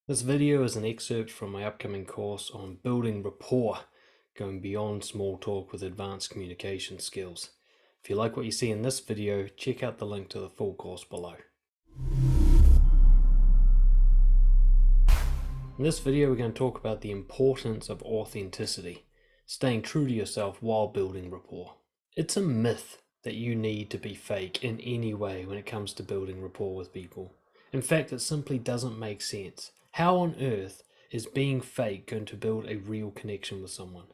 This video is an excerpt from my upcoming course on building rapport, going beyond small talk with advanced communication skills. If you like what you see in this video, check out the link to the full course below. In this video, we're going to talk about the importance of authenticity, staying true to yourself while building rapport. It's a myth that you need to be fake in any way when it comes to building rapport with people. In fact, it simply doesn't make sense. How on earth is being fake going to build a real connection with someone?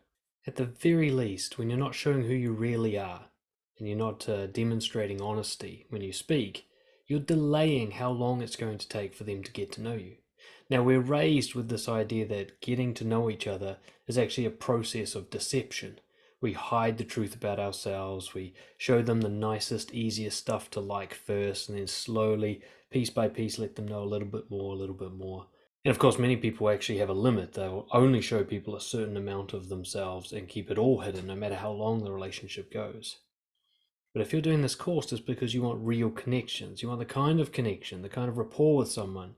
At the very least, when you're not showing who you really are, and you're not demonstrating honesty when you speak, you're delaying how long it's going to take for them to get to know you. Now, we're raised with this idea that getting to know each other is actually a process of deception. We hide the truth about ourselves, we show them the nicest, easiest stuff to like first, and then slowly, piece by piece, let them know a little bit more, a little bit more. And of course, many people actually have a limit. They'll only show people a certain amount of themselves and keep it all hidden, no matter how long the relationship goes. But if you're doing this course, it's because you want real connections. You want the kind of connection, the kind of rapport with someone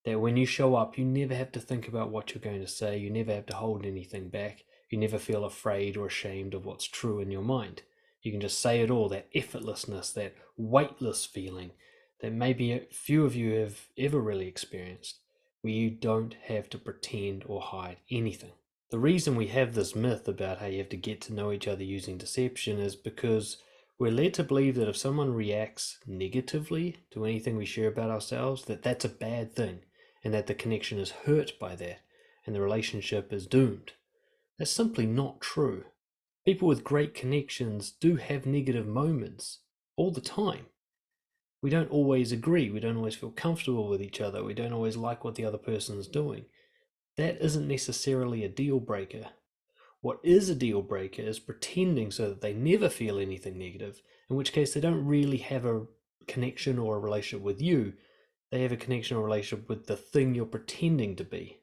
that when you show up, you never have to think about what you're going to say. You never have to hold anything back. You never feel afraid or ashamed of what's true in your mind. You can just say it all, that effortlessness, that weightless feeling that maybe a few of you have ever really experienced, where you don't have to pretend or hide anything. The reason we have this myth about how you have to get to know each other using deception is because we're led to believe that if someone reacts negatively to anything we share about ourselves, that that's a bad thing, and that the connection is hurt by that, and the relationship is doomed. That's simply not true. People with great connections do have negative moments all the time. We don't always agree, we don't always feel comfortable with each other, we don't always like what the other person's doing. That isn't necessarily a deal breaker. What is a deal breaker is pretending so that they never feel anything negative, in which case they don't really have a connection or a relationship with you. They have a connection or relationship with the thing you're pretending to be,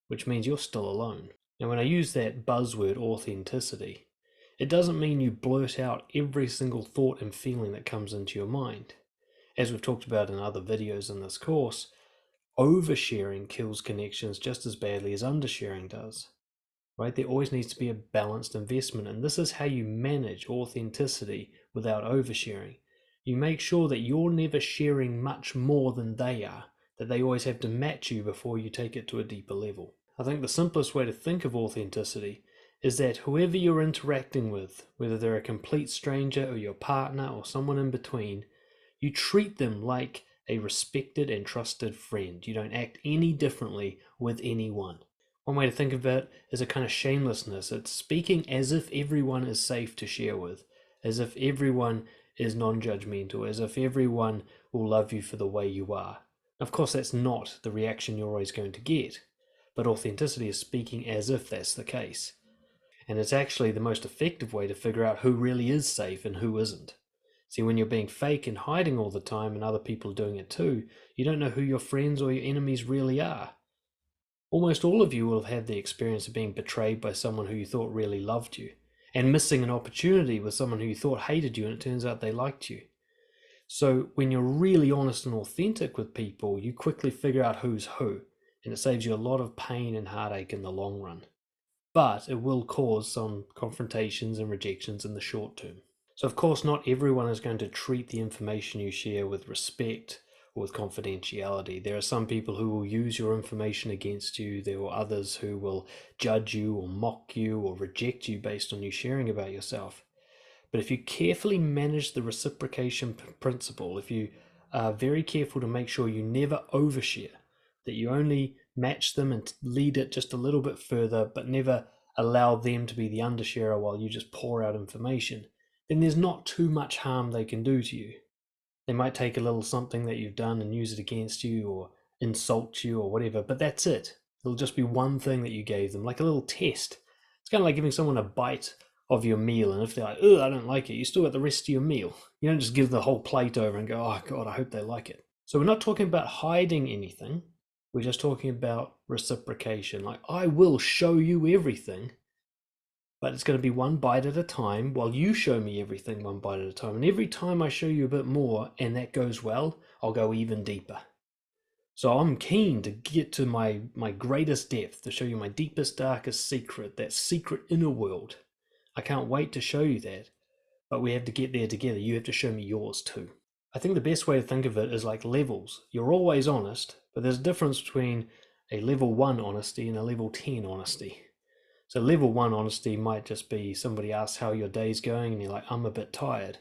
which means you're still alone. Now, when I use that buzzword authenticity, it doesn't mean you blurt out every single thought and feeling that comes into your mind. As we've talked about in other videos in this course, oversharing kills connections just as badly as undersharing does. Right? There always needs to be a balanced investment, and this is how you manage authenticity without oversharing. You make sure that you're never sharing much more than they are, that they always have to match you before you take it to a deeper level. I think the simplest way to think of authenticity is that whoever you're interacting with, whether they're a complete stranger or your partner or someone in between, you treat them like a respected and trusted friend. You don't act any differently with anyone. One way to think of it is a kind of shamelessness. It's speaking as if everyone is safe to share with, as if everyone is non-judgmental, as if everyone will love you for the way you are. Of course, that's not the reaction you're always going to get, but authenticity is speaking as if that's the case. And it's actually the most effective way to figure out who really is safe and who isn't. See, when you're being fake and hiding all the time and other people are doing it too, you don't know who your friends or your enemies really are. Almost all of you will have had the experience of being betrayed by someone who you thought really loved you, and missing an opportunity with someone who you thought hated you and it turns out they liked you. So when you're really honest and authentic with people, you quickly figure out who's who, and it saves you a lot of pain and heartache in the long run. But it will cause some confrontations and rejections in the short term. So of course, not everyone is going to treat the information you share with respect or with confidentiality. There are some people who will use your information against you. There are others who will judge you or mock you or reject you based on you sharing about yourself. But if you carefully manage the reciprocation principle, if you are very careful to make sure you never overshare, that you only match them and lead it just a little bit further, but never allow them to be the undersharer while you just pour out information, then there's not too much harm they can do to you. They might take a little something that you've done and use it against you or insult you or whatever, but that's it. It'll just be one thing that you gave them, like a little test. It's kind of like giving someone a bite of your meal, and if they're like, "Ugh, I don't like it," you still got the rest of your meal. You don't just give the whole plate over and go, "Oh God, I hope they like it." So we're not talking about hiding anything. We're just talking about reciprocation. Like, I will show you everything, but it's going to be one bite at a time while you show me everything one bite at a time. And every time I show you a bit more and that goes well, I'll go even deeper. So I'm keen to get to my greatest depth, to show you my deepest, darkest secret, that secret inner world. I can't wait to show you that, but we have to get there together. You have to show me yours too. I think the best way to think of it is like levels. You're always honest, but there's a difference between a level 1 honesty and a level 10 honesty. So level 1 honesty might just be somebody asks how your day's going and you're like, I'm a bit tired.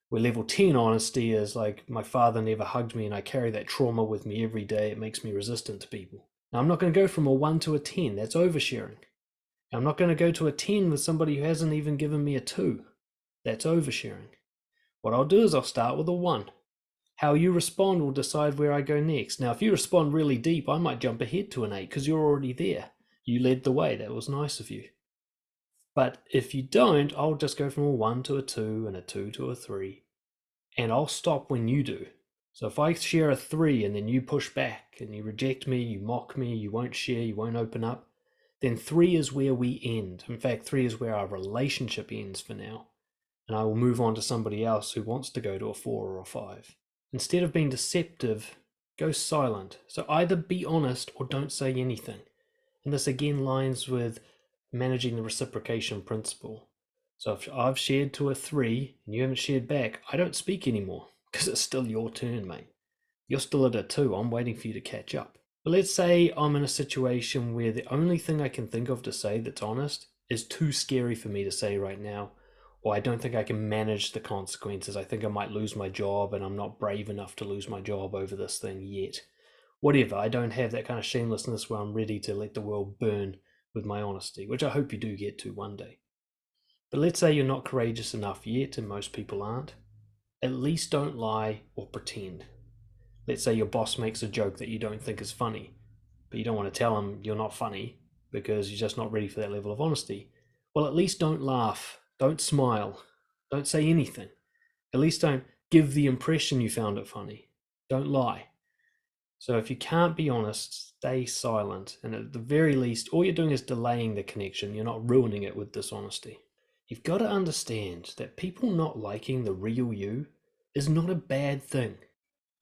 Where level 10 honesty is like, my father never hugged me and I carry that trauma with me every day. It makes me resistant to people. Now, I'm not going to go from a 1 to a 10. That's oversharing. I'm not going to go to a 10 with somebody who hasn't even given me a 2. That's oversharing. What I'll do is I'll start with a 1. How you respond will decide where I go next. Now, if you respond really deep, I might jump ahead to an 8 because you're already there. You led the way. That was nice of you. But if you don't, I'll just go from a 1 to a 2 and a 2 to a 3. And I'll stop when you do. So if I share a 3 and then you push back and you reject me, you mock me, you won't share, you won't open up, then 3 is where we end. In fact, 3 is where our relationship ends for now. And I will move on to somebody else who wants to go to a 4 or a 5. Instead of being deceptive, go silent. So either be honest or don't say anything. And this again lines with managing the reciprocation principle. So if I've shared to a 3 and you haven't shared back, I don't speak anymore because it's still your turn, mate. You're still at a 2. I'm waiting for you to catch up. But let's say I'm in a situation where the only thing I can think of to say that's honest is too scary for me to say right now, or I don't think I can manage the consequences. I think I might lose my job and I'm not brave enough to lose my job over this thing yet. Whatever, I don't have that kind of shamelessness where I'm ready to let the world burn with my honesty, which I hope you do get to one day. But let's say you're not courageous enough yet, and most people aren't. At least don't lie or pretend. Let's say your boss makes a joke that you don't think is funny, but you don't want to tell him you're not funny because you're just not ready for that level of honesty. Well, at least don't laugh, don't smile, don't say anything. At least don't give the impression you found it funny. Don't lie. So if you can't be honest, stay silent. And at the very least, all you're doing is delaying the connection. You're not ruining it with dishonesty. You've got to understand that people not liking the real you is not a bad thing.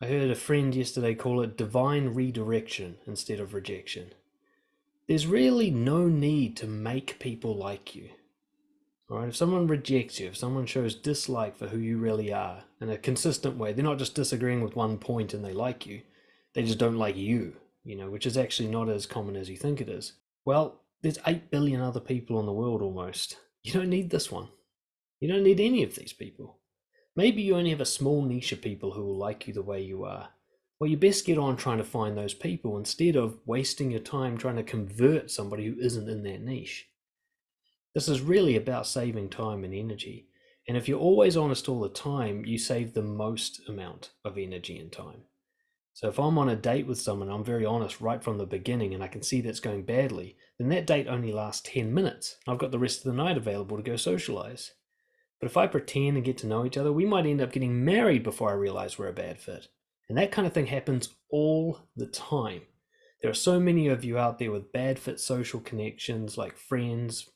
I heard a friend yesterday call it divine redirection instead of rejection. There's really no need to make people like you. All right, if someone rejects you, if someone shows dislike for who you really are in a consistent way, they're not just disagreeing with one point and they like you. They just don't like you, which is actually not as common as you think it is. Well, there's 8 billion other people in the world almost. You don't need this one. You don't need any of these people. Maybe you only have a small niche of people who will like you the way you are. Well, you best get on trying to find those people instead of wasting your time trying to convert somebody who isn't in that niche. This is really about saving time and energy. And if you're always honest all the time, you save the most amount of energy and time. So if I'm on a date with someone, I'm very honest right from the beginning and I can see that's going badly, then that date only lasts 10 minutes. I've got the rest of the night available to go socialize. But if I pretend and get to know each other, we might end up getting married before I realize we're a bad fit. And that kind of thing happens all the time. There are so many of you out there with bad fit social connections like friends,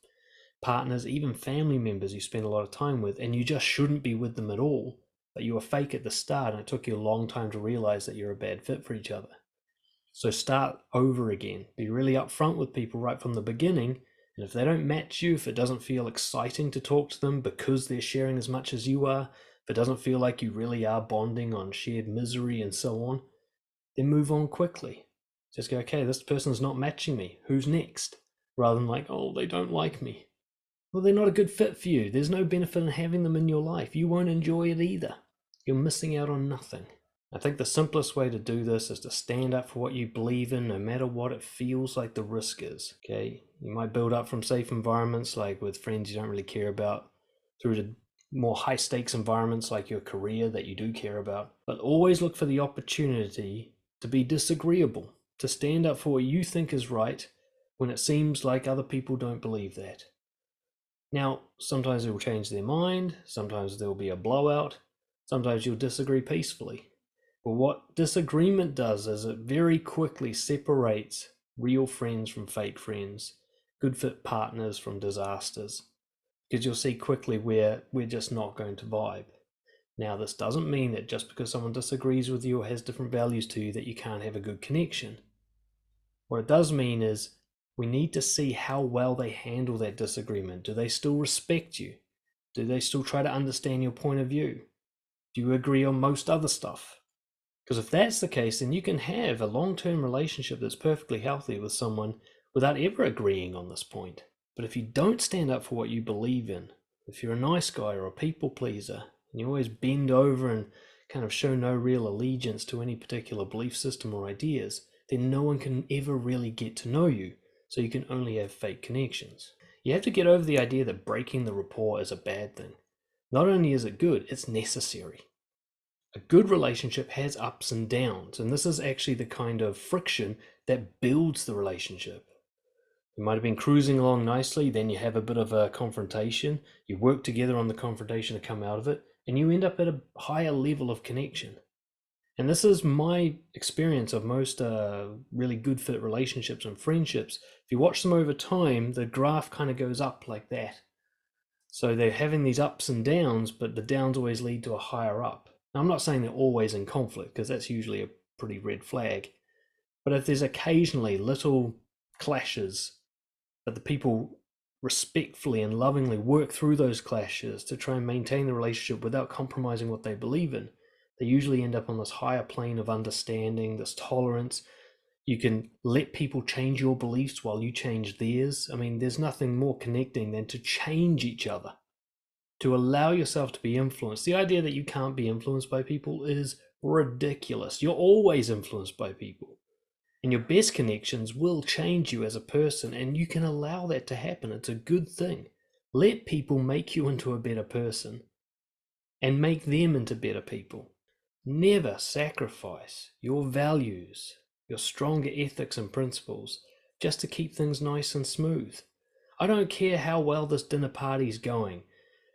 partners, even family members you spend a lot of time with, and you just shouldn't be with them at all. But you were fake at the start and it took you a long time to realize that you're a bad fit for each other. So start over again. Be really upfront with people right from the beginning. And if they don't match you, if it doesn't feel exciting to talk to them because they're sharing as much as you are, if it doesn't feel like you really are bonding on shared misery and so on, then move on quickly. Just go, okay, this person's not matching me. Who's next? Rather than like, oh, they don't like me. Well, they're not a good fit for you. There's no benefit in having them in your life. You won't enjoy it either. You're missing out on nothing. I think the simplest way to do this is to stand up for what you believe in, no matter what it feels like the risk is. Okay, you might build up from safe environments like with friends you don't really care about through to more high stakes environments like your career that you do care about. But always look for the opportunity to be disagreeable, to stand up for what you think is right when it seems like other people don't believe that. Now, sometimes they will change their mind, sometimes there will be a blowout, sometimes you'll disagree peacefully. But what disagreement does is it very quickly separates real friends from fake friends, good fit partners from disasters, because you'll see quickly where we're just not going to vibe. Now, this doesn't mean that just because someone disagrees with you or has different values to you that you can't have a good connection. What it does mean is we need to see how well they handle that disagreement. Do they still respect you? Do they still try to understand your point of view? Do you agree on most other stuff? Because if that's the case, then you can have a long-term relationship that's perfectly healthy with someone without ever agreeing on this point. But if you don't stand up for what you believe in, if you're a nice guy or a people pleaser, and you always bend over and kind of show no real allegiance to any particular belief system or ideas, then no one can ever really get to know you, so you can only have fake connections. You have to get over the idea that breaking the rapport is a bad thing. Not only is it good, it's necessary. A good relationship has ups and downs, and this is actually the kind of friction that builds the relationship. You might have been cruising along nicely, then you have a bit of a confrontation, you work together on the confrontation to come out of it, and you end up at a higher level of connection. And this is my experience of most really good fit relationships and friendships. If you watch them over time, the graph kind of goes up like that. So they're having these ups and downs, but the downs always lead to a higher up. Now, I'm not saying they're always in conflict, because that's usually a pretty red flag. But if there's occasionally little clashes, but the people respectfully and lovingly work through those clashes to try and maintain the relationship without compromising what they believe in, they usually end up on this higher plane of understanding, this tolerance. You can let people change your beliefs while you change theirs. I mean, there's nothing more connecting than to change each other, to allow yourself to be influenced. The idea that you can't be influenced by people is ridiculous. You're always influenced by people. And your best connections will change you as a person, and you can allow that to happen. It's a good thing. Let people make you into a better person and make them into better people. Never sacrifice your values, your stronger ethics and principles, just to keep things nice and smooth. I don't care how well this dinner party's going.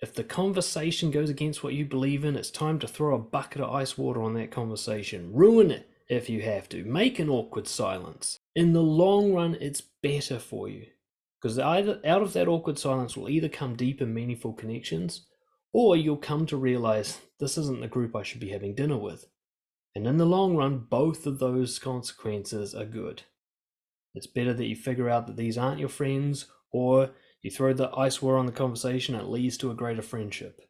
If the conversation goes against what you believe in, it's time to throw a bucket of ice water on that conversation. Ruin it if you have to. Make an awkward silence. In the long run, it's better for you. Because out of that awkward silence will either come deep and meaningful connections, or you'll come to realize this isn't the group I should be having dinner with. And in the long run, both of those consequences are good. It's better that you figure out that these aren't your friends, or you throw the ice water on the conversation and it leads to a greater friendship.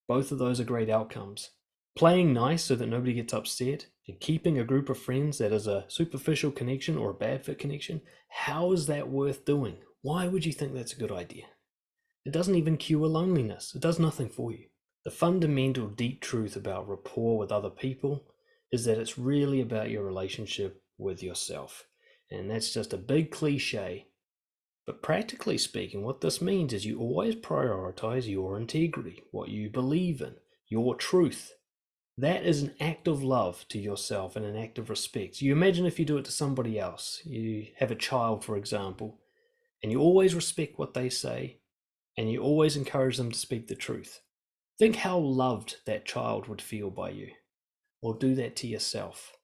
Both of those are great outcomes. Playing nice so that nobody gets upset, and keeping a group of friends that is a superficial connection or a bad fit connection, how is that worth doing? Why would you think that's a good idea? It doesn't even cure loneliness. It does nothing for you. The fundamental deep truth about rapport with other people is that it's really about your relationship with yourself. And that's just a big cliche. But practically speaking, what this means is you always prioritize your integrity, what you believe in, your truth. That is an act of love to yourself and an act of respect. You imagine if you do it to somebody else. You have a child, for example, and you always respect what they say, and you always encourage them to speak the truth. Think how loved that child would feel by you. Or do that to yourself.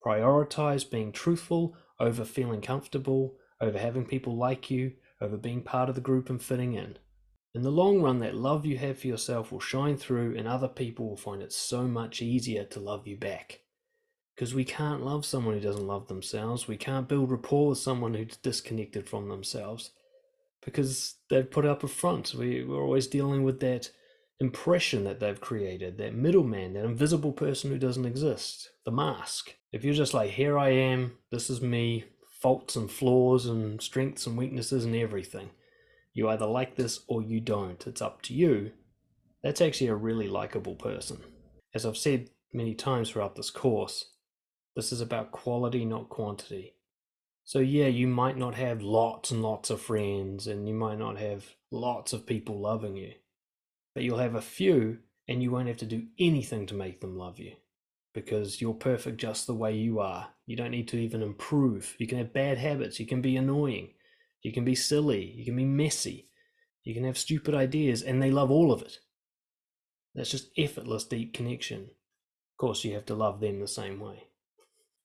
Prioritize being truthful over feeling comfortable, over having people like you, over being part of the group and fitting in. In the long run, that love you have for yourself will shine through, and other people will find it so much easier to love you back. Because we can't love someone who doesn't love themselves. We can't build rapport with someone who's disconnected from themselves, because they've put up a front. We're always dealing with that impression that they've created, that middleman, that invisible person who doesn't exist, the mask. If you're just like, here I am, this is me, faults and flaws and strengths and weaknesses and everything. You either like this or you don't. It's up to you. That's actually a really likable person. As I've said many times throughout this course, this is about quality, not quantity. So yeah, you might not have lots and lots of friends, and you might not have lots of people loving you, but you'll have a few, and you won't have to do anything to make them love you, because you're perfect just the way you are. You don't need to even improve. You can have bad habits. You can be annoying. You can be silly. You can be messy. You can have stupid ideas, and they love all of it. That's just effortless, deep connection. Of course, you have to love them the same way.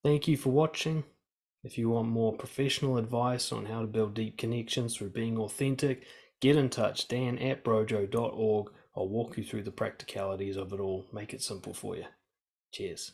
Thank you for watching. If you want more professional advice on how to build deep connections through being authentic, get in touch, dan@brojo.org. I'll walk you through the practicalities of it all, make it simple for you. Cheers.